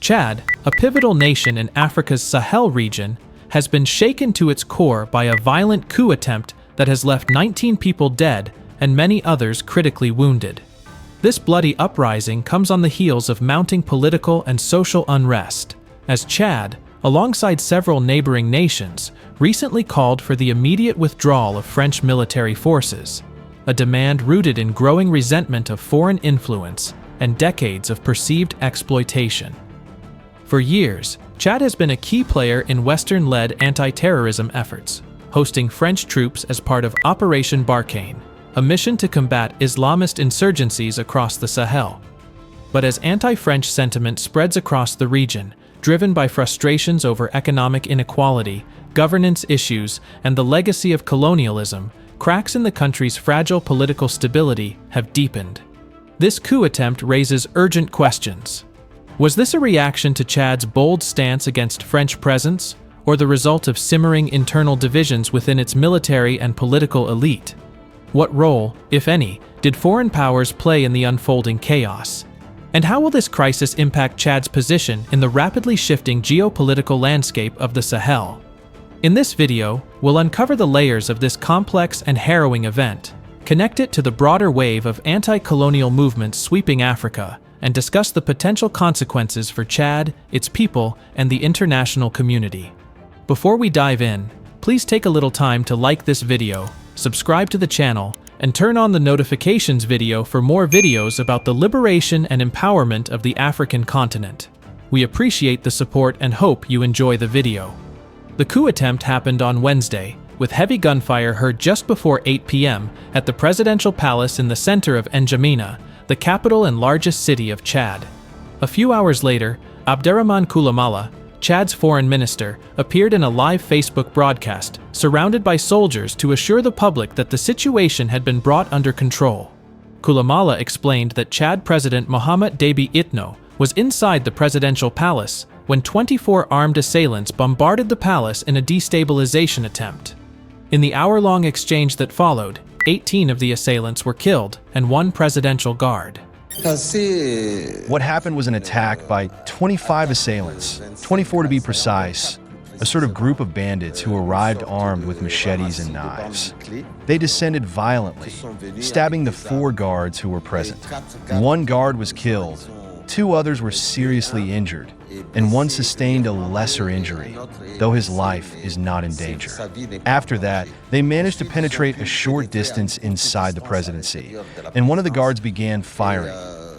Chad, a pivotal nation in Africa's Sahel region, has been shaken to its core by a violent coup attempt that has left 19 people dead and many others critically wounded. This bloody uprising comes on the heels of mounting political and social unrest, as Chad, alongside several neighboring nations, recently called for the immediate withdrawal of French military forces, a demand rooted in growing resentment of foreign influence and decades of perceived exploitation. For years, Chad has been a key player in Western-led anti-terrorism efforts, hosting French troops as part of Operation Barkhane, a mission to combat Islamist insurgencies across the Sahel. But as anti-French sentiment spreads across the region, driven by frustrations over economic inequality, governance issues, and the legacy of colonialism, cracks in the country's fragile political stability have deepened. This coup attempt raises urgent questions. Was this a reaction to Chad's bold stance against French presence, or the result of simmering internal divisions within its military and political elite? What role, if any, did foreign powers play in the unfolding chaos? And how will this crisis impact Chad's position in the rapidly shifting geopolitical landscape of the Sahel? In this video, we'll uncover the layers of this complex and harrowing event, connect it to the broader wave of anti-colonial movements sweeping Africa, and discuss the potential consequences for Chad, its people, and the international community. Before we dive in, please take a little time to like this video, subscribe to the channel, and turn on the notifications video for more videos about the liberation and empowerment of the African continent. We appreciate the support and hope you enjoy the video. The coup attempt happened on Wednesday, with heavy gunfire heard just before 8 p.m. at the presidential palace in the center of N'Djamena, the capital and largest city of Chad. A few hours later, Abderrahmane Koulibaly, Chad's foreign minister, appeared in a live Facebook broadcast, surrounded by soldiers to assure the public that the situation had been brought under control. Koulibaly explained that Chad President Mohamed Déby Itno was inside the presidential palace when 24 armed assailants bombarded the palace in a destabilization attempt. In the hour-long exchange that followed, 18 of the assailants were killed and one presidential guard. What happened was an attack by 25 assailants, 24 to be precise, a sort of group of bandits who arrived armed with machetes and knives. They descended violently, stabbing the 4 guards who were present. 1 guard was killed, 2 others were seriously injured, and 1 sustained a lesser injury, though his life is not in danger. After that, they managed to penetrate a short distance inside the presidency, and one of the guards began firing,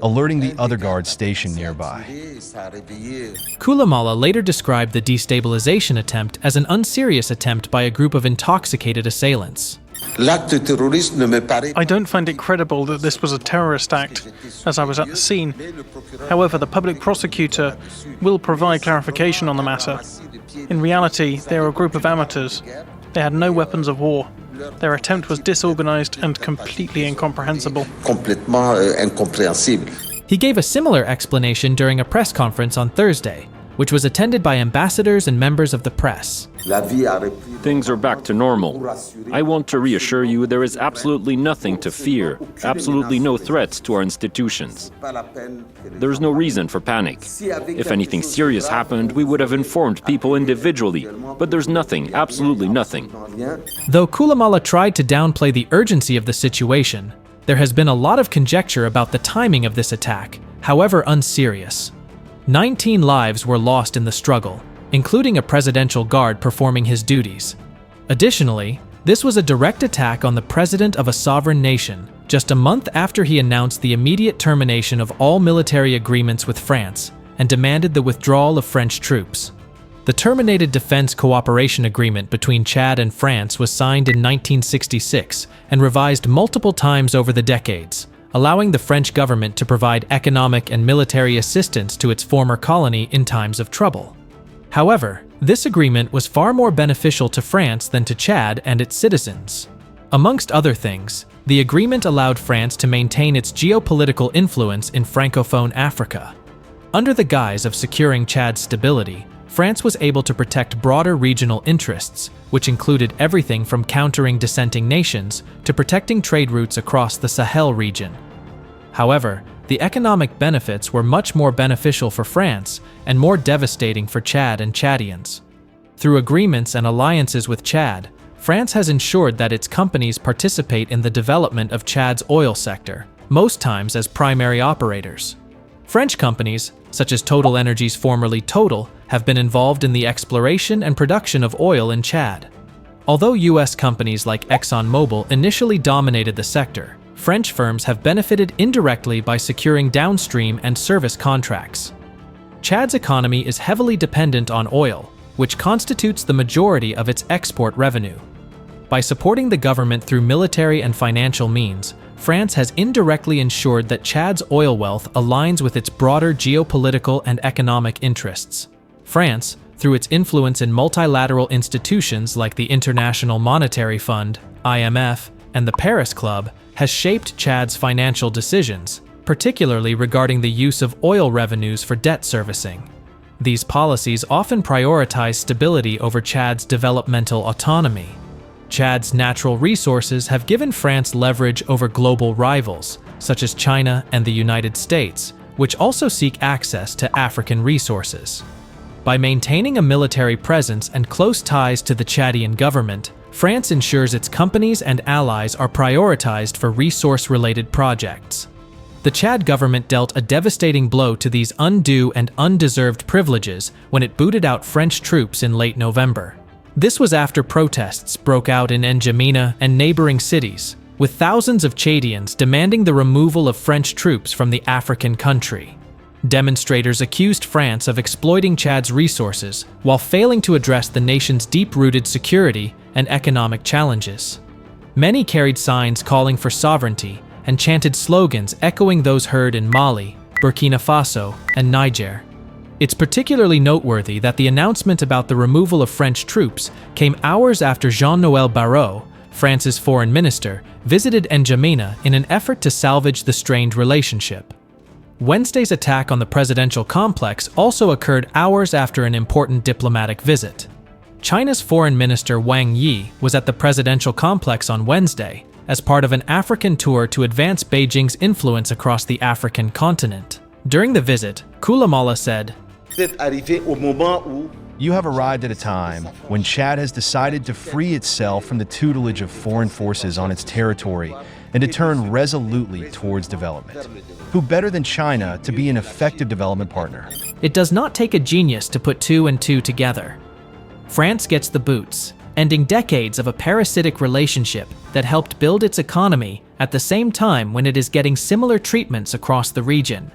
alerting the other guards stationed nearby. Koulibaly later described the destabilization attempt as an unserious attempt by a group of intoxicated assailants. I don't find it credible that this was a terrorist act, as I was at the scene. However, the public prosecutor will provide clarification on the matter. In reality, they are a group of amateurs. They had no weapons of war. Their attempt was disorganized and completely incomprehensible. He gave a similar explanation during a press conference on Thursday, which was attended by ambassadors and members of the press. Things are back to normal. I want to reassure you there is absolutely nothing to fear, absolutely no threats to our institutions. There is no reason for panic. If anything serious happened, we would have informed people individually, but there's nothing, absolutely nothing. Though Koulibaly tried to downplay the urgency of the situation, there has been a lot of conjecture about the timing of this attack, however unserious. 19 lives were lost in the struggle, including a presidential guard performing his duties. Additionally, this was a direct attack on the president of a sovereign nation, just a month after he announced the immediate termination of all military agreements with France and demanded the withdrawal of French troops. The terminated defense cooperation agreement between Chad and France was signed in 1966 and revised multiple times over the decades, allowing the French government to provide economic and military assistance to its former colony in times of trouble. However, this agreement was far more beneficial to France than to Chad and its citizens. Amongst other things, the agreement allowed France to maintain its geopolitical influence in Francophone Africa. Under the guise of securing Chad's stability, France was able to protect broader regional interests, which included everything from countering dissenting nations to protecting trade routes across the Sahel region. However, the economic benefits were much more beneficial for France and more devastating for Chad and Chadians. Through agreements and alliances with Chad, France has ensured that its companies participate in the development of Chad's oil sector, most times as primary operators. French companies, such as Total Energies, formerly Total, have been involved in the exploration and production of oil in Chad. Although US companies like ExxonMobil initially dominated the sector, French firms have benefited indirectly by securing downstream and service contracts. Chad's economy is heavily dependent on oil, which constitutes the majority of its export revenue. By supporting the government through military and financial means, France has indirectly ensured that Chad's oil wealth aligns with its broader geopolitical and economic interests. France, through its influence in multilateral institutions like the International Monetary Fund, IMF, and the Paris Club, has shaped Chad's financial decisions, particularly regarding the use of oil revenues for debt servicing. These policies often prioritize stability over Chad's developmental autonomy. Chad's natural resources have given France leverage over global rivals, such as China and the United States, which also seek access to African resources. By maintaining a military presence and close ties to the Chadian government, France ensures its companies and allies are prioritized for resource-related projects. The Chad government dealt a devastating blow to these undue and undeserved privileges when it booted out French troops in late November. This was after protests broke out in N'Djamena and neighboring cities, with thousands of Chadians demanding the removal of French troops from the African country. Demonstrators accused France of exploiting Chad's resources while failing to address the nation's deep-rooted security and economic challenges. Many carried signs calling for sovereignty and chanted slogans echoing those heard in Mali, Burkina Faso, and Niger. It's particularly noteworthy that the announcement about the removal of French troops came hours after Jean-Noël Barrot, France's foreign minister, visited N'Djamena in an effort to salvage the strained relationship. Wednesday's attack on the presidential complex also occurred hours after an important diplomatic visit. China's foreign minister Wang Yi was at the presidential complex on Wednesday as part of an African tour to advance Beijing's influence across the African continent. During the visit, Koulibaly said, "You have arrived at a time when Chad has decided to free itself from the tutelage of foreign forces on its territory and to turn resolutely towards development. Who better than China to be an effective development partner?" It does not take a genius to put two and two together. France gets the boots, ending decades of a parasitic relationship that helped build its economy at the same time when it is getting similar treatments across the region.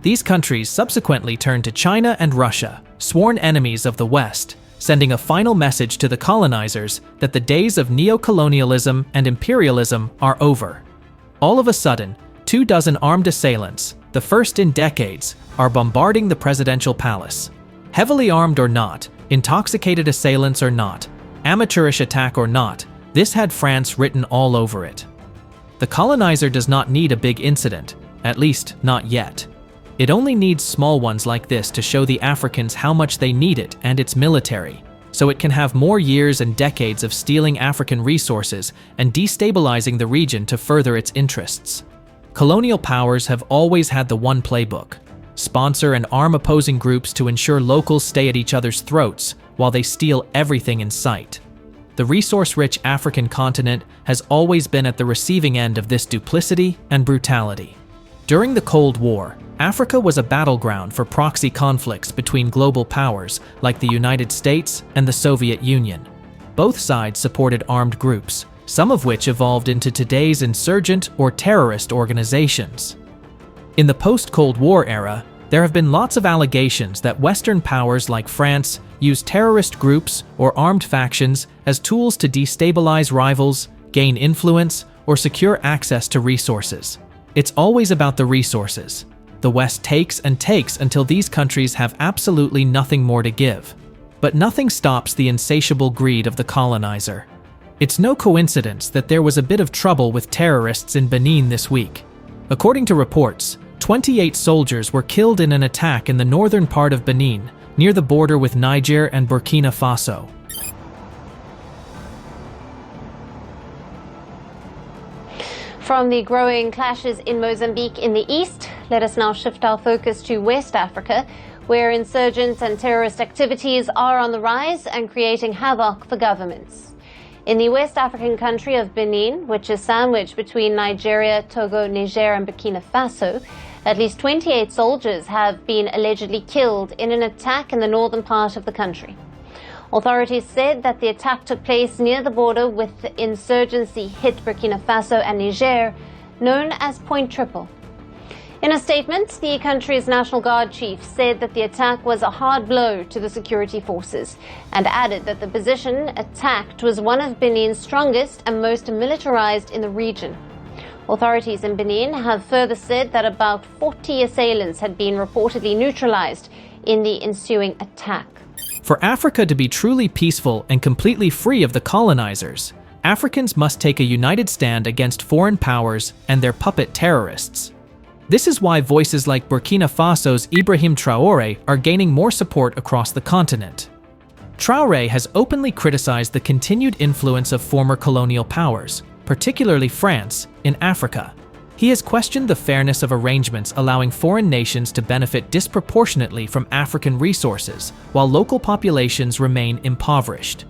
These countries subsequently turned to China and Russia, sworn enemies of the West, sending a final message to the colonizers that the days of neo-colonialism and imperialism are over. All of a sudden, 24 armed assailants, the first in decades, are bombarding the presidential palace. Heavily armed or not, intoxicated assailants or not, amateurish attack or not, this had France written all over it. The colonizer does not need a big incident, at least not yet. It only needs small ones like this to show the Africans how much they need it and its military, so it can have more years and decades of stealing African resources and destabilizing the region to further its interests. Colonial powers have always had the one playbook: sponsor and arm opposing groups to ensure locals stay at each other's throats while they steal everything in sight. The resource-rich African continent has always been at the receiving end of this duplicity and brutality. During the Cold War, Africa was a battleground for proxy conflicts between global powers like the United States and the Soviet Union. Both sides supported armed groups, some of which evolved into today's insurgent or terrorist organizations. In the post-Cold War era, there have been lots of allegations that Western powers like France use terrorist groups or armed factions as tools to destabilize rivals, gain influence, or secure access to resources. It's always about the resources. The West takes and takes until these countries have absolutely nothing more to give. But nothing stops the insatiable greed of the colonizer. It's no coincidence that there was a bit of trouble with terrorists in Benin this week. According to reports, 28 soldiers were killed in an attack in the northern part of Benin, near the border with Niger and Burkina Faso. From the growing clashes in Mozambique in the east, let us now shift our focus to West Africa, where insurgents and terrorist activities are on the rise and creating havoc for governments. In the West African country of Benin, which is sandwiched between Nigeria, Togo, Niger and Burkina Faso, at least 28 soldiers have been allegedly killed in an attack in the northern part of the country. Authorities said that the attack took place near the border with the insurgency hit Burkina Faso and Niger, known as Point Triple. In a statement, the country's National Guard chief said that the attack was a hard blow to the security forces and added that the position attacked was one of Benin's strongest and most militarized in the region. Authorities in Benin have further said that about 40 assailants had been reportedly neutralized in the ensuing attack. For Africa to be truly peaceful and completely free of the colonizers, Africans must take a united stand against foreign powers and their puppet terrorists. This is why voices like Burkina Faso's Ibrahim Traoré are gaining more support across the continent. Traoré has openly criticized the continued influence of former colonial powers, particularly France, in Africa. He has questioned the fairness of arrangements allowing foreign nations to benefit disproportionately from African resources, while local populations remain impoverished.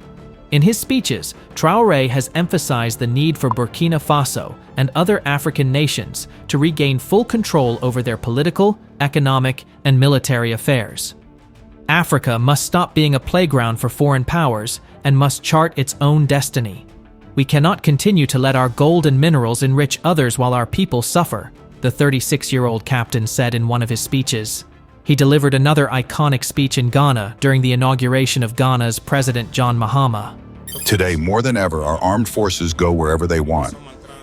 In his speeches, Traoré has emphasized the need for Burkina Faso and other African nations to regain full control over their political, economic, and military affairs. Africa must stop being a playground for foreign powers and must chart its own destiny. We cannot continue to let our gold and minerals enrich others while our people suffer, the 36-year-old captain said in one of his speeches. He delivered another iconic speech in Ghana during the inauguration of Ghana's President John Mahama. Today, more than ever, our armed forces go wherever they want.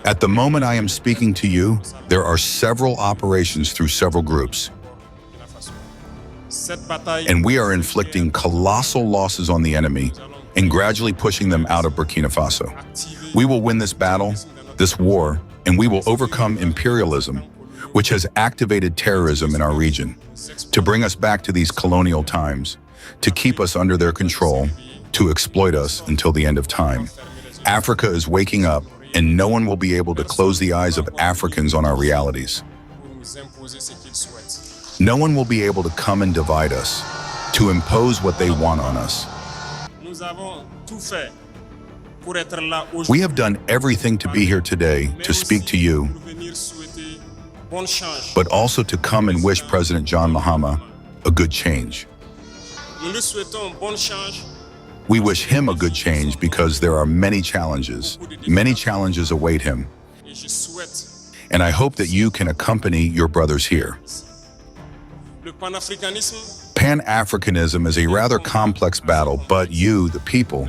At the moment I am speaking to you, there are several operations through several groups. And we are inflicting colossal losses on the enemy and gradually pushing them out of Burkina Faso. We will win this battle, this war, and we will overcome imperialism, which has activated terrorism in our region, to bring us back to these colonial times, to keep us under their control, to exploit us until the end of time. Africa is waking up, and no one will be able to close the eyes of Africans on our realities. No one will be able to come and divide us, to impose what they want on us. We have done everything to be here today, to speak to you, but also to come and wish President John Mahama a good change. We wish him a good change because there are many challenges await him. And I hope that you can accompany your brothers here. Pan-Africanism is a rather complex battle, but you, the people,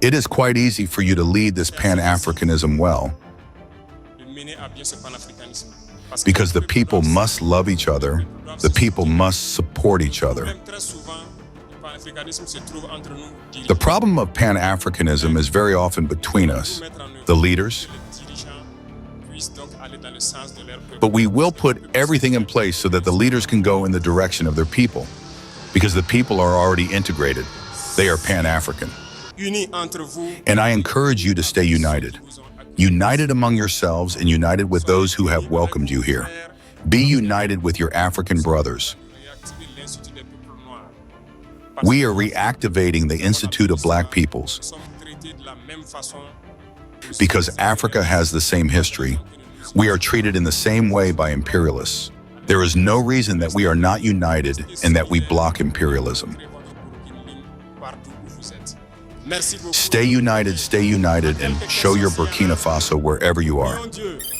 it is quite easy for you to lead this Pan-Africanism well, because the people must love each other, the people must support each other. The problem of Pan-Africanism is very often between us, the leaders, but we will put everything in place so that the leaders can go in the direction of their people, because the people are already integrated. They are Pan-African. And I encourage you to stay united. United among yourselves and united with those who have welcomed you here. Be united with your African brothers. We are reactivating the Institute of Black Peoples because Africa has the same history. We are treated in the same way by imperialists. There is no reason that we are not united and that we block imperialism. Stay united, and show your Burkina Faso wherever you are.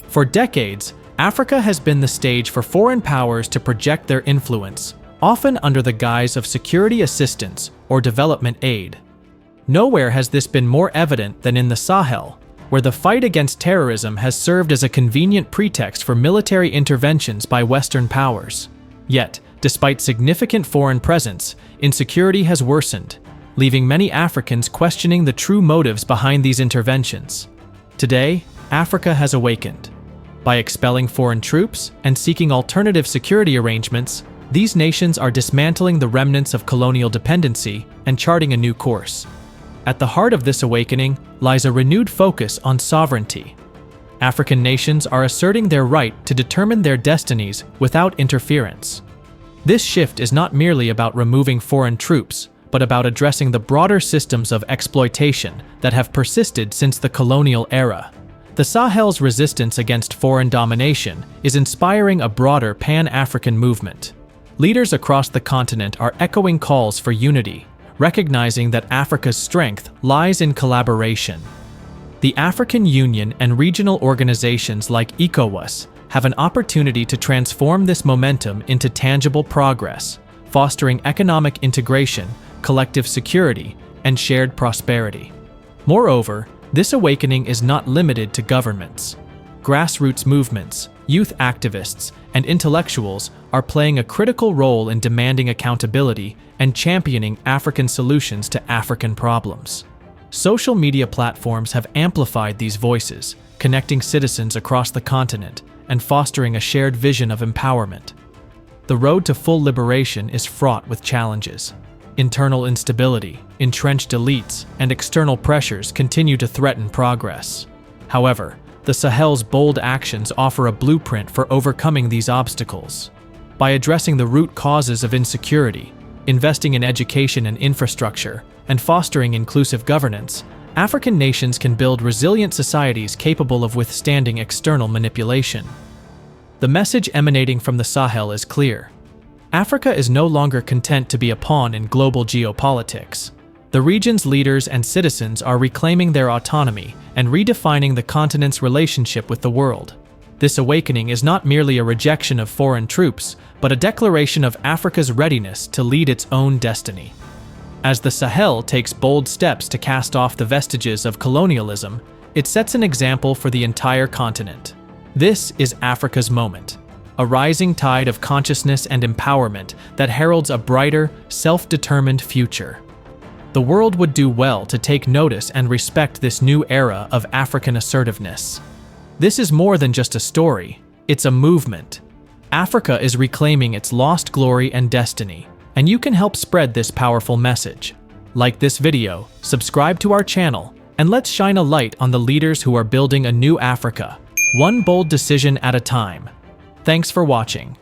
For decades, Africa has been the stage for foreign powers to project their influence, often under the guise of security assistance or development aid. Nowhere has this been more evident than in the Sahel, where the fight against terrorism has served as a convenient pretext for military interventions by Western powers. Yet, despite significant foreign presence, insecurity has worsened, leaving many Africans questioning the true motives behind these interventions. Today, Africa has awakened. By expelling foreign troops and seeking alternative security arrangements, these nations are dismantling the remnants of colonial dependency and charting a new course. At the heart of this awakening lies a renewed focus on sovereignty. African nations are asserting their right to determine their destinies without interference. This shift is not merely about removing foreign troops, but about addressing the broader systems of exploitation that have persisted since the colonial era. The Sahel's resistance against foreign domination is inspiring a broader Pan-African movement. Leaders across the continent are echoing calls for unity, recognizing that Africa's strength lies in collaboration. The African Union and regional organizations like ECOWAS have an opportunity to transform this momentum into tangible progress, fostering economic integration, collective security, and shared prosperity. Moreover, this awakening is not limited to governments. Grassroots movements, youth activists, and intellectuals are playing a critical role in demanding accountability and championing African solutions to African problems. Social media platforms have amplified these voices, connecting citizens across the continent and fostering a shared vision of empowerment. The road to full liberation is fraught with challenges. Internal instability, entrenched elites, and external pressures continue to threaten progress. However, the Sahel's bold actions offer a blueprint for overcoming these obstacles. By addressing the root causes of insecurity, investing in education and infrastructure, and fostering inclusive governance, African nations can build resilient societies capable of withstanding external manipulation. The message emanating from the Sahel is clear. Africa is no longer content to be a pawn in global geopolitics. The region's leaders and citizens are reclaiming their autonomy and redefining the continent's relationship with the world. This awakening is not merely a rejection of foreign troops, but a declaration of Africa's readiness to lead its own destiny. As the Sahel takes bold steps to cast off the vestiges of colonialism, it sets an example for the entire continent. This is Africa's moment, a rising tide of consciousness and empowerment that heralds a brighter, self-determined future. The world would do well to take notice and respect this new era of African assertiveness. This is more than just a story, it's a movement. Africa is reclaiming its lost glory and destiny, and you can help spread this powerful message. Like this video, subscribe to our channel, and let's shine a light on the leaders who are building a new Africa, one bold decision at a time. Thanks for watching.